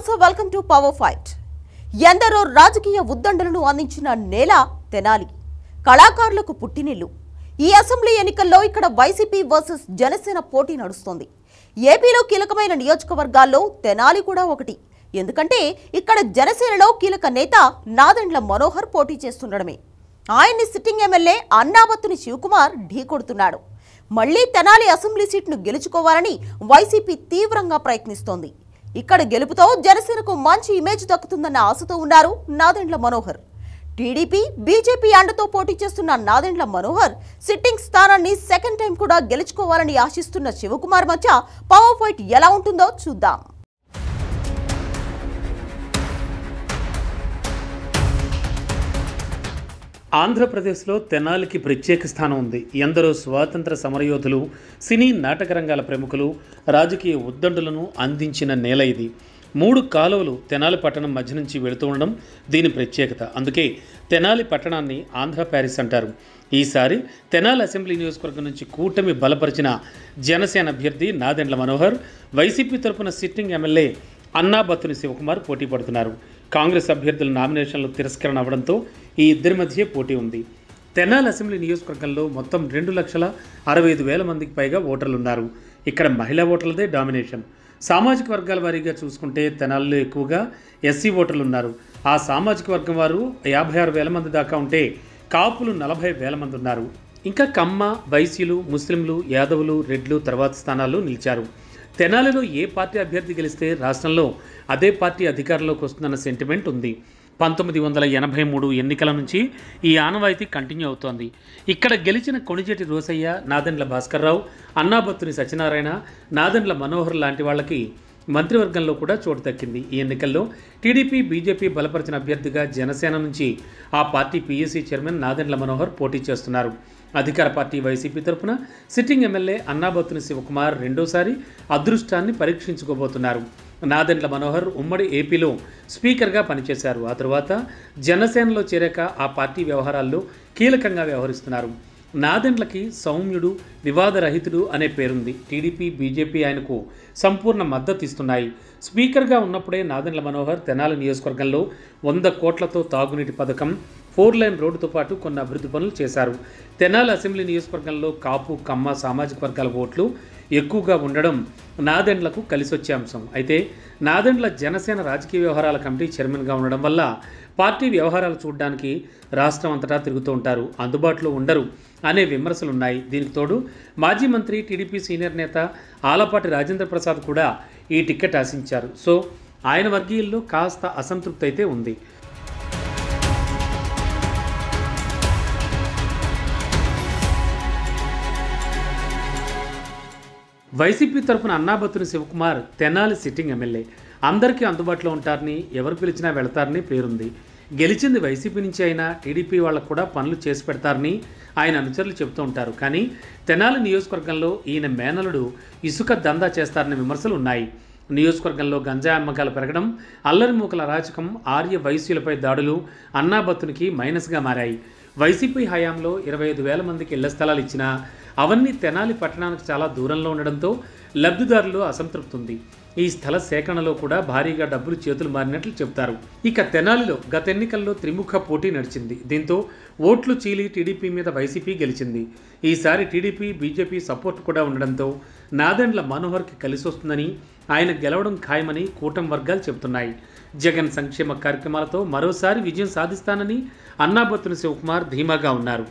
Also welcome to power fight. ఎందరో రాజకీయ ఉద్దండలను అందించిన నేల తెనాలి, కళాకారులకు పుట్టినిల్లు. ఈ అసెంబ్లీ ఎన్నికల్లో ఇక్కడ వైసీపీ వర్సెస్ జనసేన పోటీ నడుస్తోంది. ఏపీలో కీలకమైన నియోజకవర్గాల్లో తెనాలి కూడా ఒకటి. ఎందుకంటే ఇక్కడ జనసేనలో కీలక నేత నాదెండ్ల మనోహర్ పోటీ చేస్తుండడమే. ఆయన్ని సిట్టింగ్ ఎమ్మెల్యే అన్నాబత్తుని శివకుమార్ ఢీకొడుతున్నాడు. మళ్లీ తెనాలి అసెంబ్లీ సీట్ను గెలుచుకోవాలని వైసీపీ తీవ్రంగా ప్రయత్నిస్తోంది. ఇక్కడ గెలుపుతో జనసేనకు మంచి ఇమేజ్ దక్కుతుందన్న ఆశతో ఉన్నారు నాదెండ్ల మనోహర్. టీడీపీ, బీజేపీ అండతో పోటీ చేస్తున్న నాదెండ్ల మనోహర్ సిట్టింగ్ స్థానాన్ని సెకండ్ టైం కూడా గెలుచుకోవాలని ఆశిస్తున్న శివకుమార్ మధ్య పవర్ ఫైట్ ఎలా ఉంటుందో చూద్దాం. ఆంధ్రప్రదేశ్లో తెనాలికి ప్రత్యేక స్థానం ఉంది. ఎందరో స్వాతంత్ర సమరయోధులు, సినీ నాటక రంగాల ప్రముఖులు, రాజకీయ ఉద్దండులను అందించిన నేల ఇది. 3 కాలువలు తెనాలి పట్టణం మధ్య నుంచి వెళుతూ ఉండడం దీని ప్రత్యేకత. అందుకే తెనాలి పట్టణాన్ని ఆంధ్ర ప్యారిస్ అంటారు. ఈసారి తెనాలి అసెంబ్లీ నియోజకవర్గం నుంచి కూటమి బలపరిచిన జనసేన అభ్యర్థి నాదెండ్ల మనోహర్, వైసీపీ తరపున సిట్టింగ్ ఎమ్మెల్యే అన్నాబత్తుని శివకుమార్ పోటీ పడుతున్నారు. కాంగ్రెస్ అభ్యర్థుల నామినేషన్లు తిరస్కరణ అవ్వడంతో ఈ ఇద్దరి మధ్య పోటీ ఉంది. తెనాలి అసెంబ్లీ నియోజకవర్గంలో మొత్తం 2,65,000 మందికి పైగా ఓటర్లున్నారు. ఇక్కడ మహిళా ఓటర్లదే డామినేషన్. సామాజిక వర్గాల వారీగా చూసుకుంటే తెనాలిలో ఎక్కువగా ఎస్సీ ఓటర్లు ఉన్నారు. ఆ సామాజిక వర్గం వారు 56,000 మంది దాకా ఉంటే కాపులు 40,000 మంది ఉన్నారు. ఇంకా కమ్మ, వైశ్యులు, ముస్లింలు, యాదవులు, రెడ్లు తర్వాత స్థానాల్లో నిలిచారు. తెనాలిలో ఏ పార్టీ అభ్యర్థి గెలిస్తే రాష్ట్రంలో అదే పార్టీ అధికారంలోకి వస్తుందన్న సెంటిమెంట్ ఉంది. 1983 ఎన్నికల నుంచి ఈ ఆనవాయితీ కంటిన్యూ అవుతోంది. ఇక్కడ గెలిచిన కొణిజేటి రోసయ్య, నాదెండ్ల భాస్కర్రావు, అన్నాబత్తుని సత్యనారాయణ, నాదెండ్ల మనోహర్ లాంటి వాళ్ళకి మంత్రివర్గంలో కూడా చోటు దక్కింది. ఈ ఎన్నికల్లో టీడీపీ, బీజేపీ బలపరిచిన అభ్యర్థిగా జనసేన నుంచి ఆ party PSC chairman Nadendla Manohar పోటీ చేస్తున్నారు. అధికార పార్టీ వైసీపీ తరఫున సిట్టింగ్ ఎమ్మెల్యే అన్నాబత్తుని శివకుమార్ రెండోసారి అదృష్టాన్ని పరీక్షించుకోబోతున్నారు. నాదెండ్ల మనోహర్ ఉమ్మడి ఏపీలో స్పీకర్గా పనిచేశారు. ఆ తర్వాత జనసేనలో చేరాక ఆ పార్టీ వ్యవహారాల్లో కీలకంగా వ్యవహరిస్తున్నారు. నాదెండ్లకి సౌమ్యుడు, వివాదరహితుడు అనే పేరుంది. టీడీపీ, బీజేపీ ఆయనకు సంపూర్ణ మద్దతు ఇస్తున్నాయి. స్పీకర్గా ఉన్నప్పుడే నాదెండ్ల మనోహర్ తెనాలి నియోజకవర్గంలో 100 కోట్లతో తాగునీటి పథకం, 4 లైన్ రోడ్డుతో పాటు కొన్ని అభివృద్ధి పనులు చేశారు. తెనాలి అసెంబ్లీ నియోజకవర్గంలో కాపు, కమ్మ సామాజిక వర్గాల ఓట్లు ఎక్కువగా ఉండడం నాదెండ్లకు కలిసొచ్చే అంశం. అయితే నాదెండ్ల జనసేన రాజకీయ వ్యవహారాల కమిటీ చైర్మన్గా ఉండడం వల్ల పార్టీ వ్యవహారాలు చూడడానికి రాష్ట్రం అంతటా తిరుగుతూ ఉంటారు, అందుబాటులో ఉండరు అనే విమర్శలున్నాయి. దీనికి తోడు మాజీ మంత్రి, టీడీపీ సీనియర్ నేత ఆలపాటి రాజేంద్ర ప్రసాద్ కూడా ఈ టికెట్ ఆశించారు. సో ఆయన వర్గీయుల్లో కాస్త అసంతృప్తి అయితే ఉంది. వైసీపీ తరఫున అన్నాబత్తుని శివకుమార్ తెనాలి సిట్టింగ్ ఎమ్మెల్యే. అందరికీ అందుబాటులో ఉంటారని, ఎవరు పిలిచినా వెళతారని పేరుంది. గెలిచింది వైసీపీ నుంచి అయినా టీడీపీ వాళ్ళకు కూడా పనులు చేసి పెడతారని ఆయన అనుచరులు చెబుతూ ఉంటారు. కానీ తెనాలి నియోజకవర్గంలో ఈయన మేనలుడు ఇసుక దందా చేస్తారనే విమర్శలు ఉన్నాయి. నియోజకవర్గంలో గంజాయి అమ్మకాలు పెరగడం, అల్లరిమూకల అరాచకం, ఆర్య వైశ్యులపై దాడులు అన్నాబత్తునికి మైనస్గా మారాయి. వైసీపీ హయాంలో 25,000 మందికి ఇళ్ల స్థలాలు ఇచ్చినా అవన్నీ తెనాలి పట్టణానికి చాలా దూరంలో ఉండడంతో లబ్ధిదారులు అసంతృప్తి ఉంది. ఈ స్థల సేకరణలో కూడా భారీగా డబ్బులు చేతులు మారినట్లు చెబుతారు. ఇక తెనాలిలో గత ఎన్నికల్లో త్రిముఖ పోటీ నడిచింది. దీంతో ఓట్లు చీలి టీడీపీ మీద వైసీపీ గెలిచింది. ఈసారి టీడీపీ, బీజేపీ సపోర్ట్ కూడా ఉండడంతో నాదెండ్ల మనోహర్కి కలిసి వస్తుందని, ఆయన గెలవడం ఖాయమని కూటమి వర్గాలు చెబుతున్నాయి. జగన్ సంక్షేమ కార్యక్రమాలతో మరోసారి విజయం సాధిస్తానని అన్నాబత్తుని శివకుమార్ ధీమాగా ఉన్నారు.